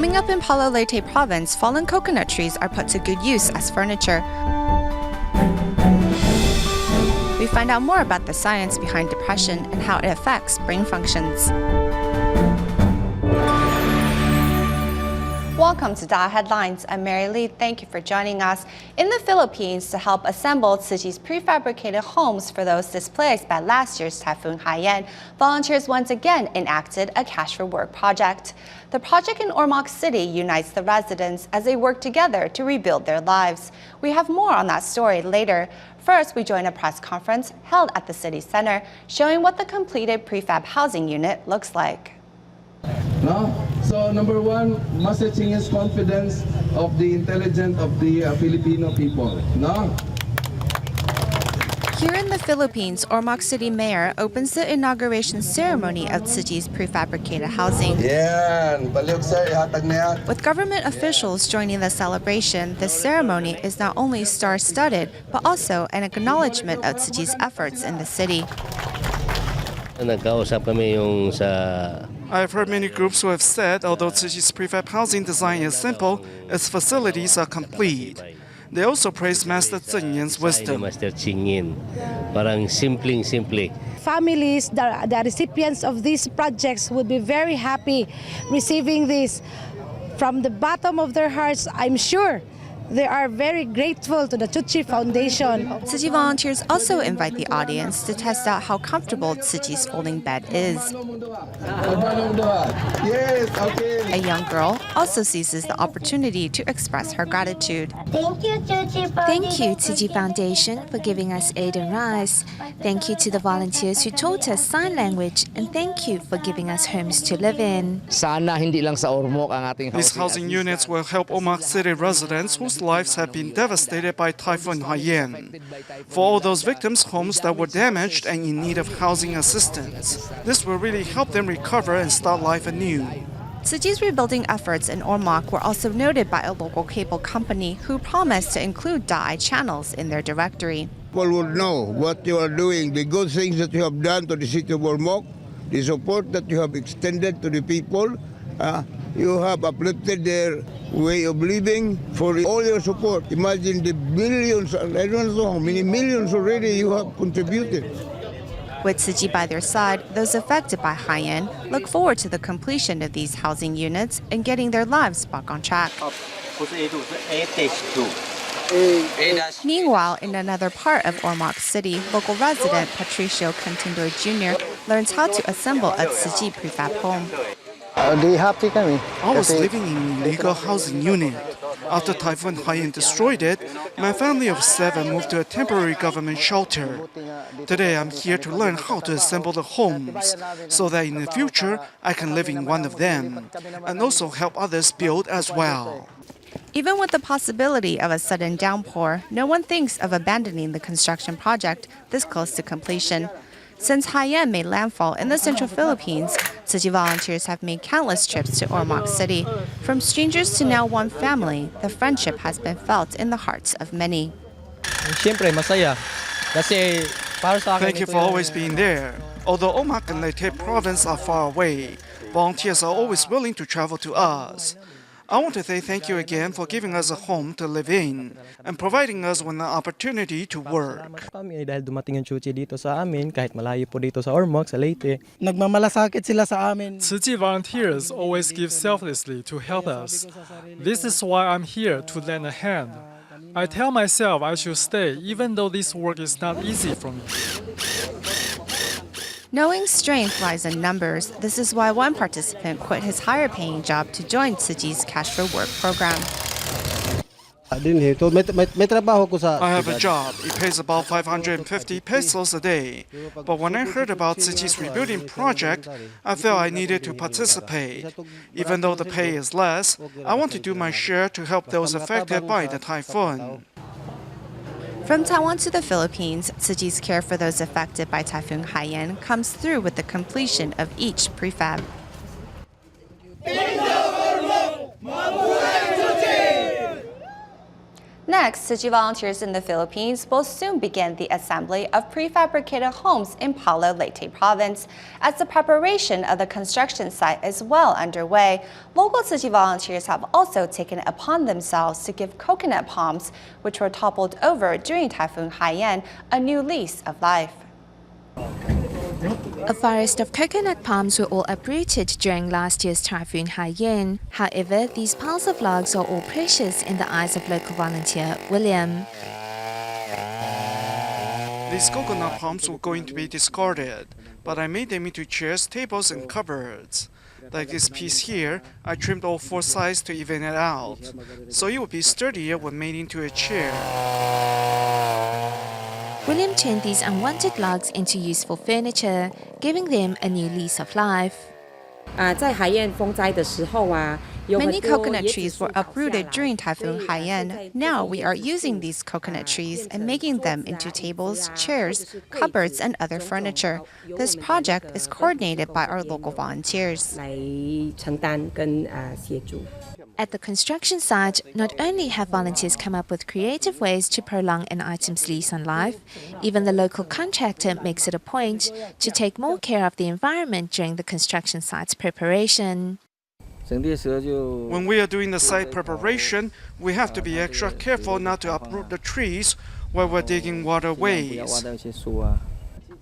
Coming up in Palo, Leyte Province, fallen coconut trees are put to good use as furniture. We find out more about the science behind depression and how it affects brain functions. Welcome to DaAi Headlines. I'm Mary Lee. Thank you for joining us. In the Philippines, to help assemble Tzu Chi's prefabricated homes for those displaced by last year's Typhoon Haiyan, volunteers once again enacted a Cash for Work project. The project in Ormoc City unites the residents as they work together to rebuild their lives. We have more on that story later. First, we join a press conference held at the city center showing what the completed prefab housing unit looks like. No? So number one, messaging is confidence of the intelligence of the Filipino people. No? Here in the Philippines, Ormoc City Mayor opens the inauguration ceremony of Tzu Chi's prefabricated housing. With government officials joining the celebration, the ceremony is not only star-studded, but also an acknowledgement of Tzu Chi's efforts in the city. I have heard many groups who have said, although Tzu Chi's prefab housing design is simple, its facilities are complete. They also praised Master Zeng Yan's wisdom. Families, the recipients of these projects would be very happy receiving this. From the bottom of their hearts, I'm sure they are very grateful to the Tzu Chi Foundation. Tzu Chi volunteers also invite the audience to test out how comfortable Tzu Chi's folding bed is. A young girl also seizes the opportunity to express her gratitude. Thank you, Tzu Chi Foundation, for giving us aid and rice. Thank you to the volunteers who taught us sign language, and thank you for giving us homes to live in. These housing units will help Ormoc City residents whose lives have been devastated by Typhoon Haiyan. For all those victims' homes that were damaged and in need of housing assistance, this will really help them recover and start life anew. Tzu Chi's rebuilding efforts in Ormoc were also noted by a local cable company who promised to include DaAi channels in their directory. People would know what you are doing, the good things that you have done to the city of Ormoc, the support that you have extended to the people. You have uplifted their way of living for all your support. Imagine the billions, I don't know how many millions already you have contributed. With Tzu Chi by their side, those affected by Haiyan look forward to the completion of these housing units and getting their lives back on track. Meanwhile, in another part of Ormoc City, local resident Patricio Contindo Jr. learns how to assemble a Tzu Chi prefab home. I was living in an illegal housing unit. After Typhoon Haiyan destroyed it, my family of 7 moved to a temporary government shelter. Today I'm here to learn how to assemble the homes, so that in the future I can live in one of them, and also help others build as well. Even with the possibility of a sudden downpour, no one thinks of abandoning the construction project this close to completion. Since Haiyan made landfall in the central Philippines, Tzu Chi volunteers have made countless trips to Ormoc City. From strangers to now one family, the friendship has been felt in the hearts of many. Thank you for always being there. Although Ormoc and Leyte Province are far away, volunteers are always willing to travel to us. I want to say thank you again for giving us a home to live in and providing us with an opportunity to work. Tzu Chi volunteers always give selflessly to help us. This is why I'm here to lend a hand. I tell myself I should stay even though this work is not easy for me. Knowing strength lies in numbers, this is why one participant quit his higher-paying job to join Tzu Chi's Cash for Work program. I have a job. It pays about 550 pesos a day. But when I heard about Tzu Chi's rebuilding project, I felt I needed to participate. Even though the pay is less, I want to do my share to help those affected by the typhoon. From Taiwan to the Philippines, Tzu Chi's care for those affected by Typhoon Haiyan comes through with the completion of each prefab. Next, Tzu Chi volunteers in the Philippines will soon begin the assembly of prefabricated homes in Palo, Leyte Province. As the preparation of the construction site is well underway, local Tzu Chi volunteers have also taken it upon themselves to give coconut palms, which were toppled over during Typhoon Haiyan, a new lease of life. A forest of coconut palms were all uprooted during last year's Typhoon Haiyan. However, these piles of logs are all precious in the eyes of local volunteer William. These coconut palms were going to be discarded, but I made them into chairs, tables, and cupboards. Like this piece here, I trimmed all four sides to even it out, so it would be sturdier when made into a chair. William turned these unwanted logs into useful furniture, giving them a new lease of life. Many coconut trees were uprooted during Typhoon Haiyan. Now we are using these coconut trees and making them into tables, chairs, cupboards, and other furniture. This project is coordinated by our local volunteers. At the construction site, not only have volunteers come up with creative ways to prolong an item's lease on life, even the local contractor makes it a point to take more care of the environment during the construction site's preparation. When we are doing the site preparation, we have to be extra careful not to uproot the trees while we're digging waterways.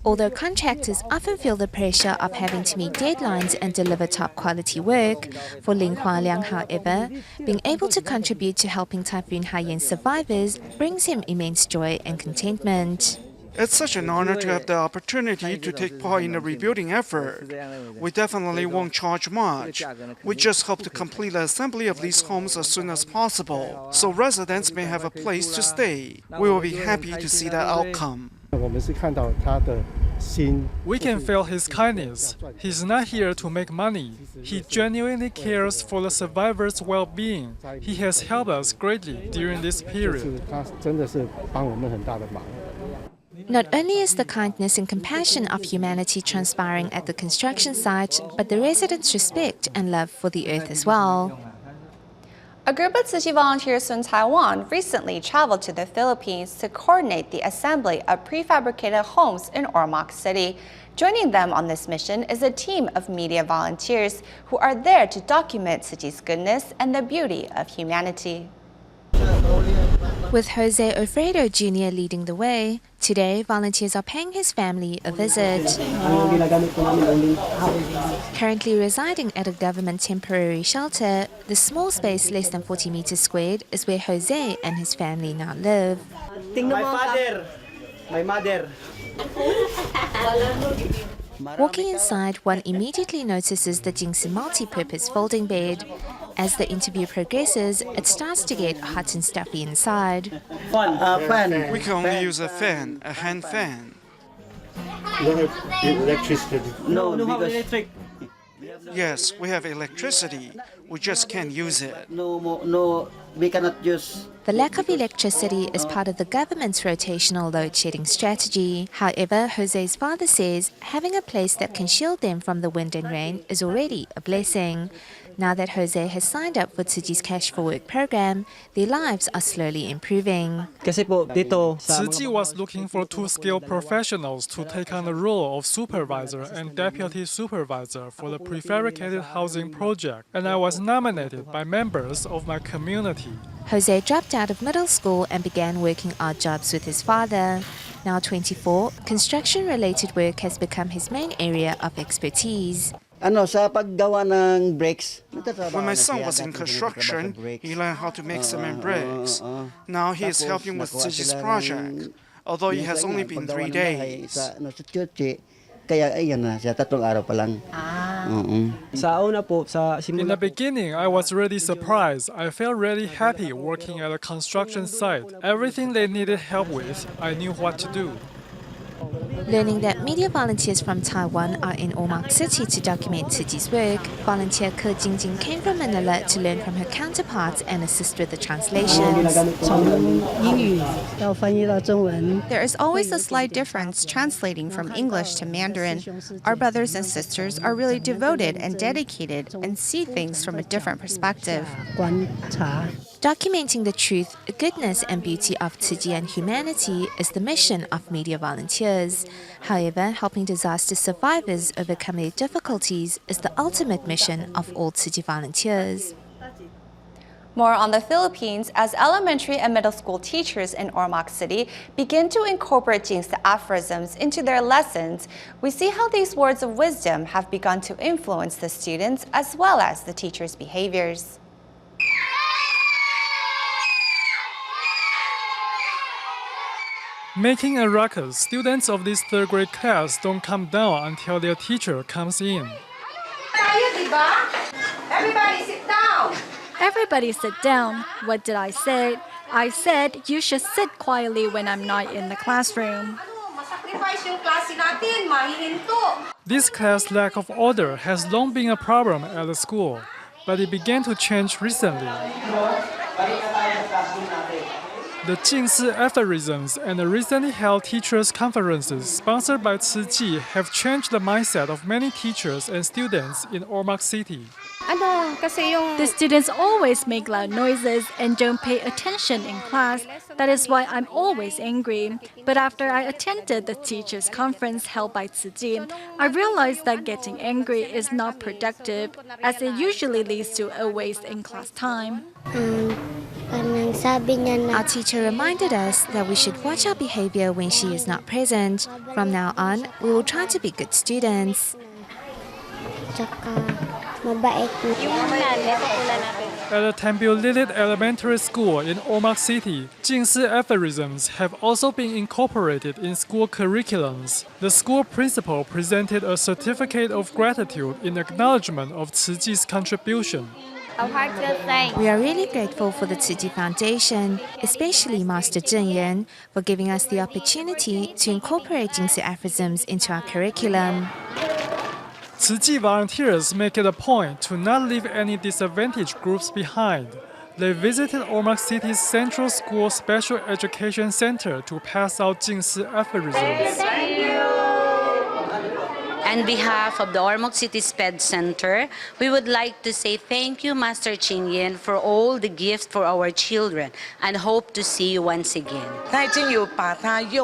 Although contractors often feel the pressure of having to meet deadlines and deliver top-quality work, for Ling Hualiang, however, being able to contribute to helping Typhoon Haiyan survivors brings him immense joy and contentment. It's such an honor to have the opportunity to take part in the rebuilding effort. We definitely won't charge much. We just hope to complete the assembly of these homes as soon as possible, so residents may have a place to stay. We will be happy to see that outcome. We can feel his kindness. He's not here to make money. He genuinely cares for the survivors' well-being. He has helped us greatly during this period. Not only is the kindness and compassion of humanity transpiring at the construction site, but the residents' respect and love for the earth as well. A group of Tzu Chi volunteers from Taiwan recently traveled to the Philippines to coordinate the assembly of prefabricated homes in Ormoc City. Joining them on this mission is a team of media volunteers who are there to document Tzu Chi's goodness and the beauty of humanity. With Jose Alfredo Jr. leading the way, today volunteers are paying his family a visit. Currently residing at a government temporary shelter, the small space less than 40 meters squared is where Jose and his family now live. My mother. Walking inside, one immediately notices the Jingsi multi-purpose folding bed. As the interview progresses, it starts to get hot and stuffy inside. We can only use a fan, a hand fan. You have electricity? No, because electric. Yes, we have electricity. We just can't use it. No, we cannot use. The lack of electricity is part of the government's rotational load shedding strategy. However, Jose's father says having a place that can shield them from the wind and rain is already a blessing. Now that Jose has signed up for Tzu Chi's Cash for Work program, their lives are slowly improving. Tzu Chi was looking for two skilled professionals to take on the role of supervisor and deputy supervisor for the prefabricated housing project, and I was nominated by members of my community. Jose dropped out of middle school and began working odd jobs with his father. Now 24, construction-related work has become his main area of expertise. When my son was in construction, he learned how to make cement bricks. Now he is helping with Tzu Chi's project, although it has only been 3 days. In the beginning, I was really surprised. I felt really happy working at a construction site. Everything they needed help with, I knew what to do. Learning that media volunteers from Taiwan are in Ormoc City to document Tzu Chi's work, volunteer Ke Jingjing came from Manila to learn from her counterparts and assist with the translations. There is always a slight difference translating from English to Mandarin. Our brothers and sisters are really devoted and dedicated and see things from a different perspective. Documenting the truth, goodness, and beauty of Tzu Chi and humanity is the mission of media volunteers. However, helping disaster survivors overcome their difficulties is the ultimate mission of all Tzu Chi volunteers. More on the Philippines as elementary and middle school teachers in Ormoc City begin to incorporate Jing's aphorisms into their lessons. We see how these words of wisdom have begun to influence the students as well as the teachers' behaviors. Making a ruckus, students of this third grade class don't come down until their teacher comes in. Everybody sit down. Everybody sit down. What did I say? I said you should sit quietly when I'm not in the classroom. This class lack of order has long been a problem at the school, but it began to change recently. The Jingsi aphorisms and the recently held teachers' conferences sponsored by Tzu Chi have changed the mindset of many teachers and students in Ormoc City. The students always make loud noises and don't pay attention in class. That is why I'm always angry. But after I attended the teachers' conference held by Tzu Chi, I realized that getting angry is not productive, as it usually leads to a waste in class time. Our teacher reminded us that we should watch our behavior when she is not present. From now on, we will try to be good students. At the Tembulilit Elementary School in Ormoc City, Jingsi aphorisms have also been incorporated in school curriculums. The school principal presented a certificate of gratitude in acknowledgement of Tzu Chi's contribution. We are really grateful for the Tzu Chi Foundation, especially Master Zheng Yan, for giving us the opportunity to incorporate Jingsi aphorisms into our curriculum. Tzu Chi volunteers make it a point to not leave any disadvantaged groups behind. They visited Ormoc City's Central School Special Education Center to pass out Jingsi aphorisms. On behalf of the Ormoc City SPED Center, we would like to say thank you, Master Ching Yen, for all the gifts for our children and hope to see you once again.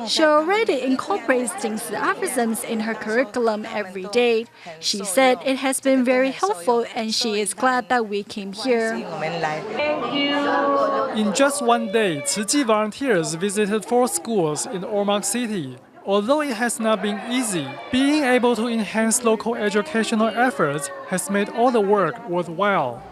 She already incorporates Jingsi aphorisms in her curriculum every day. She said it has been very helpful and she is glad that we came here. In just one day, Tzu Chi volunteers visited 4 schools in Ormoc City. Although it has not been easy, being able to enhance local educational efforts has made all the work worthwhile.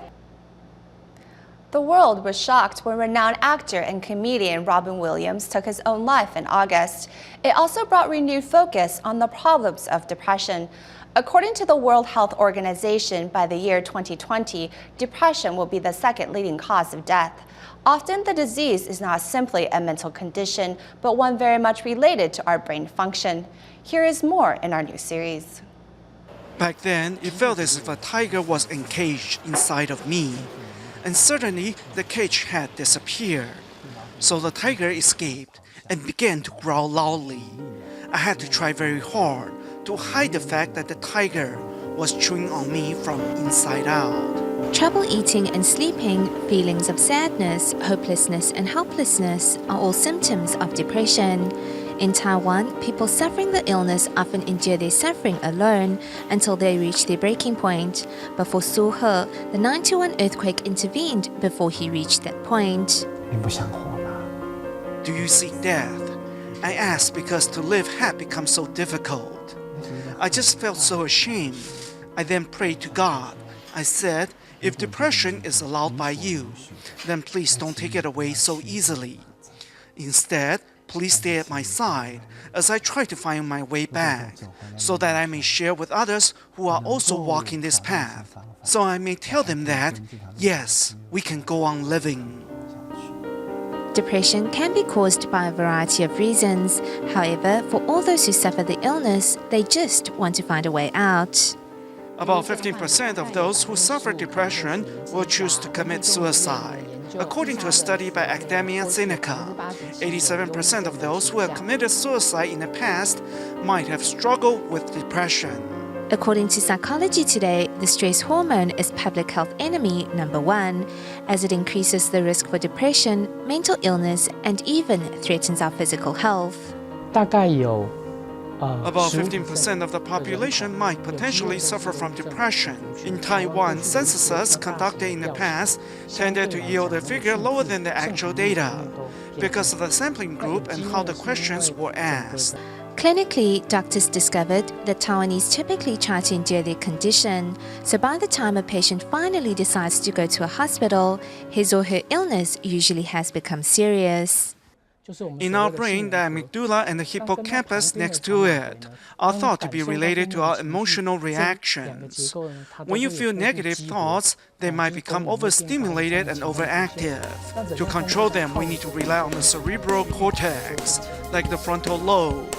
The world was shocked when renowned actor and comedian Robin Williams took his own life in August. It also brought renewed focus on the problems of depression. According to the World Health Organization, by the year 2020, depression will be the second leading cause of death. Often the disease is not simply a mental condition, but one very much related to our brain function. Here is more in our new series. Back then, it felt as if a tiger was encaged inside of me, and suddenly the cage had disappeared. So the tiger escaped and began to growl loudly. I had to try very hard to hide the fact that the tiger was chewing on me from inside out. Trouble eating and sleeping, feelings of sadness, hopelessness, and helplessness are all symptoms of depression. In Taiwan, people suffering the illness often endure their suffering alone until they reach their breaking point. But for Su He, the 9/11 earthquake intervened before he reached that point. Do you seek death? I asked because to live had become so difficult. I just felt so ashamed. I then prayed to God. I said, if depression is allowed by you, then please don't take it away so easily. Instead, please stay at my side as I try to find my way back, so that I may share with others who are also walking this path, so I may tell them that, yes, we can go on living. Depression can be caused by a variety of reasons. However, for all those who suffer the illness, they just want to find a way out. About 15% of those who suffer depression will choose to commit suicide. According to a study by Academia Sinica, 87% of those who have committed suicide in the past might have struggled with depression. According to Psychology Today, the stress hormone is public health enemy number 1, as it increases the risk for depression, mental illness, and even threatens our physical health. About 15% of the population might potentially suffer from depression. In Taiwan, censuses conducted in the past tended to yield a figure lower than the actual data because of the sampling group and how the questions were asked. Clinically, doctors discovered that Taiwanese typically try to endure their condition, so by the time a patient finally decides to go to a hospital, his or her illness usually has become serious. In our brain, the amygdala and the hippocampus next to it are thought to be related to our emotional reactions. When you feel negative thoughts, they might become overstimulated and overactive. To control them, we need to rely on the cerebral cortex, like the frontal lobe.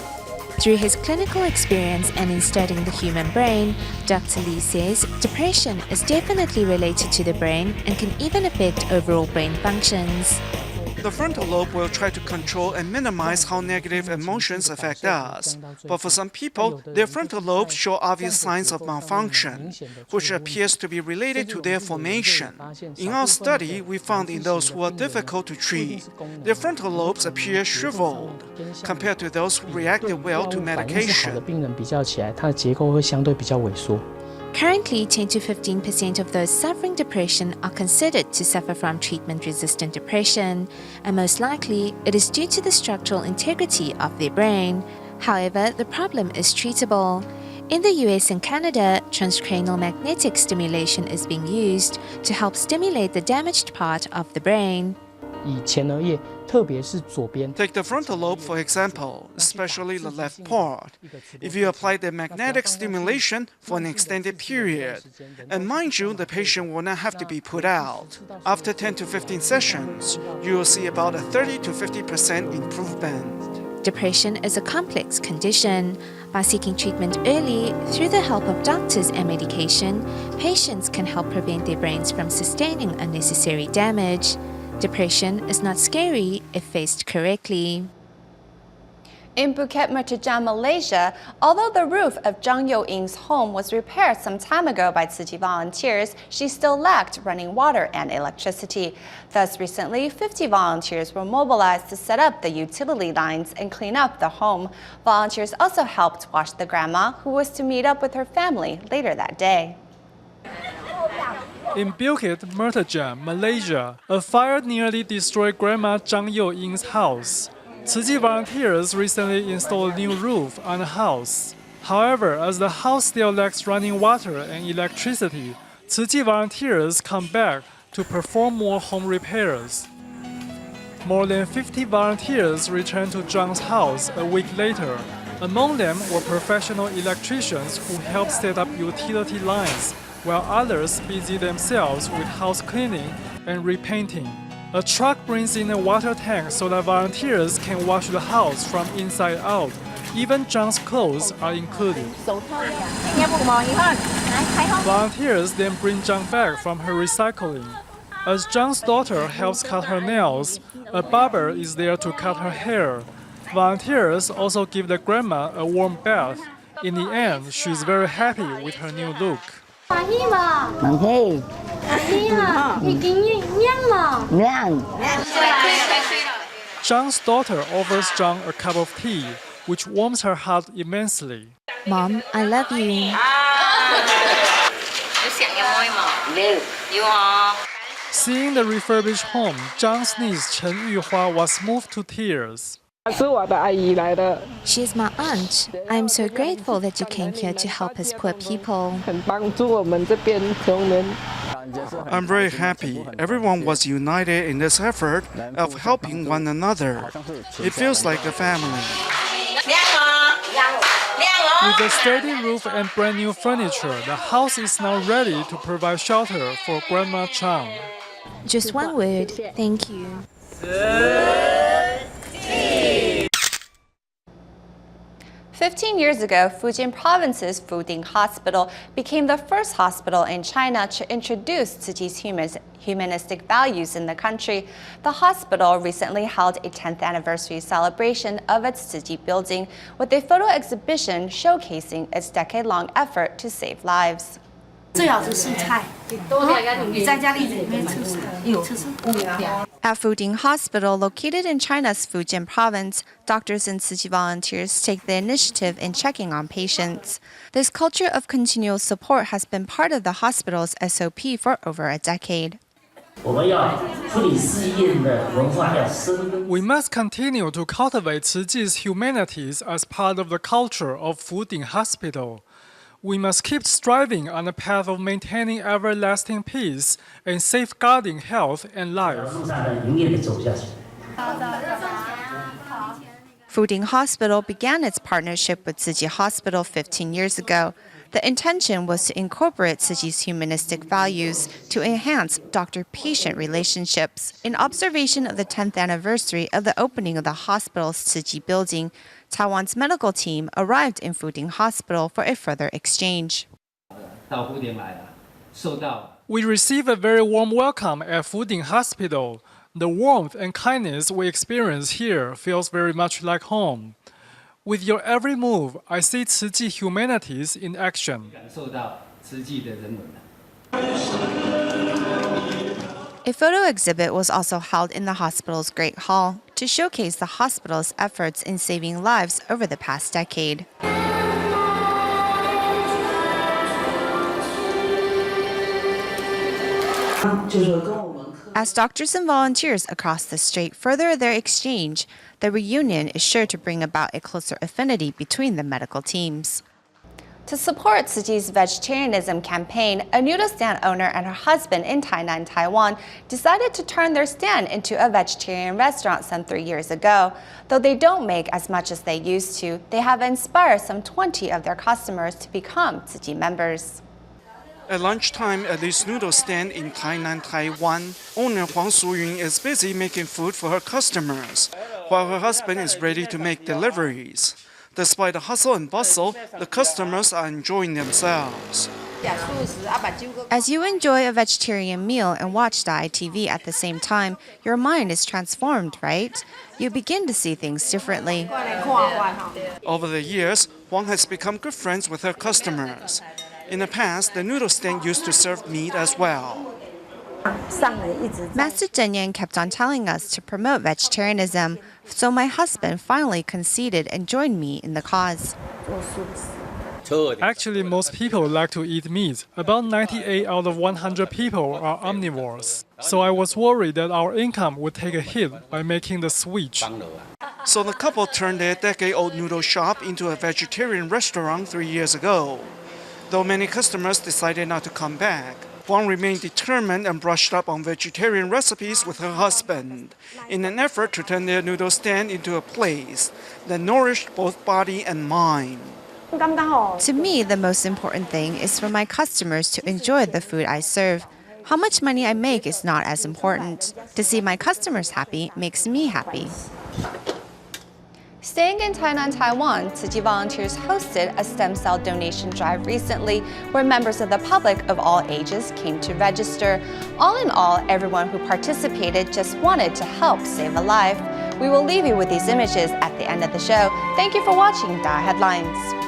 Through his clinical experience and in studying the human brain, Dr. Lee says depression is definitely related to the brain and can even affect overall brain functions. The frontal lobe will try to control and minimize how negative emotions affect us. But for some people, their frontal lobes show obvious signs of malfunction, which appears to be related to their formation. In our study, we found in those who are difficult to treat, their frontal lobes appear shriveled, compared to those who reacted well to medication. Currently, 10 to 15% of those suffering depression are considered to suffer from treatment-resistant depression, and most likely it is due to the structural integrity of their brain. However, the problem is treatable. In the US and Canada, transcranial magnetic stimulation is being used to help stimulate the damaged part of the brain. Take the frontal lobe, for example, especially the left part. If you apply the magnetic stimulation for an extended period, and mind you, the patient will not have to be put out. After 10 to 15 sessions, you will see about a 30 to 50% improvement. Depression is a complex condition. By seeking treatment early, through the help of doctors and medication, patients can help prevent their brains from sustaining unnecessary damage. Depression is not scary if faced correctly. In Phuket, Merchant, Malaysia, although the roof of Zhang Youing's home was repaired some time ago by Tzu Chi volunteers, she still lacked running water and electricity. Thus, recently, 50 volunteers were mobilized to set up the utility lines and clean up the home. Volunteers also helped wash the grandma, who was to meet up with her family later that day. In Bukit Mertajam, Malaysia, a fire nearly destroyed Grandma Zhang Youing's house. Tzu Chi volunteers recently installed a new roof on the house. However, as the house still lacks running water and electricity, Tzu Chi volunteers come back to perform more home repairs. More than 50 volunteers returned to Zhang's house a week later. Among them were professional electricians who helped set up utility lines, while others busy themselves with house cleaning and repainting. A truck brings in a water tank so that volunteers can wash the house from inside out. Even Zhang's clothes are included. Volunteers then bring Zhang back from her recycling. As Zhang's daughter helps cut her nails, a barber is there to cut her hair. Volunteers also give the grandma a warm bath. In the end, she's very happy with her new look. Zhang's daughter offers Zhang a cup of tea, which warms her heart immensely. Mom, I love you. Seeing the refurbished home, Zhang's niece Chen Yuhua was moved to tears. She is my aunt. I am so grateful that you came here to help us poor people. I'm very happy. Everyone was united in this effort of helping one another. It feels like a family. With a sturdy roof and brand new furniture, the house is now ready to provide shelter for Grandma Chang. Just one word, thank you. 15 years ago, Fujian Province's Fuding Hospital became the first hospital in China to introduce Tzu Chi's humanistic values in the country. The hospital recently held a 10th anniversary celebration of its Tzu Chi building with a photo exhibition showcasing its decade-long effort to save lives. At Fuding Hospital, located in China's Fujian Province, doctors and Tzu Chi volunteers take the initiative in checking on patients. This culture of continual support has been part of the hospital's SOP for over a decade. We must continue to cultivate Tzu Chi's humanities as part of the culture of Fuding Hospital. We must keep striving on the path of maintaining everlasting peace and safeguarding health and life. Fuding Hospital began its partnership with Tzu Chi Hospital 15 years ago. The intention was to incorporate Tzu Chi's humanistic values to enhance doctor-patient relationships. In observation of the 10th anniversary of the opening of the hospital's Tzu Chi building, Taiwan's medical team arrived in Fuding Hospital for a further exchange. We received a very warm welcome at Fuding Hospital. The warmth and kindness we experience here feels very much like home. With your every move, I see Tzu Chi humanities in action. A photo exhibit was also held in the hospital's Great Hall to showcase the hospital's efforts in saving lives over the past decade. As doctors and volunteers across the strait further their exchange, the reunion is sure to bring about a closer affinity between the medical teams. To support Tzu Chi's vegetarianism campaign, a noodle stand owner and her husband in Tainan, Taiwan, decided to turn their stand into a vegetarian restaurant some 3 years ago. Though they don't make as much as they used to, they have inspired some 20 of their customers to become Tzu Chi members. At lunchtime at this noodle stand in Tainan, Taiwan, owner Huang Suyun is busy making food for her customers, while her husband is ready to make deliveries. Despite the hustle and bustle, the customers are enjoying themselves. As you enjoy a vegetarian meal and watch DaAi TV at the same time, your mind is transformed, right? You begin to see things differently. Over the years, Huang has become good friends with her customers. In the past, the noodle stand used to serve meat as well. Master Zhen Yan kept on telling us to promote vegetarianism, so my husband finally conceded and joined me in the cause. Actually, most people like to eat meat. About 98 out of 100 people are omnivores. So I was worried that our income would take a hit by making the switch. So the couple turned their decade-old noodle shop into a vegetarian restaurant 3 years ago. Though many customers decided not to come back, Huang remained determined and brushed up on vegetarian recipes with her husband in an effort to turn their noodle stand into a place that nourished both body and mind. To me, the most important thing is for my customers to enjoy the food I serve. How much money I make is not as important. To see my customers happy makes me happy. Staying in Tainan, Taiwan, Tzu Chi volunteers hosted a stem cell donation drive recently where members of the public of all ages came to register. All in all, everyone who participated just wanted to help save a life. We will leave you with these images at the end of the show. Thank you for watching DaAi Headlines.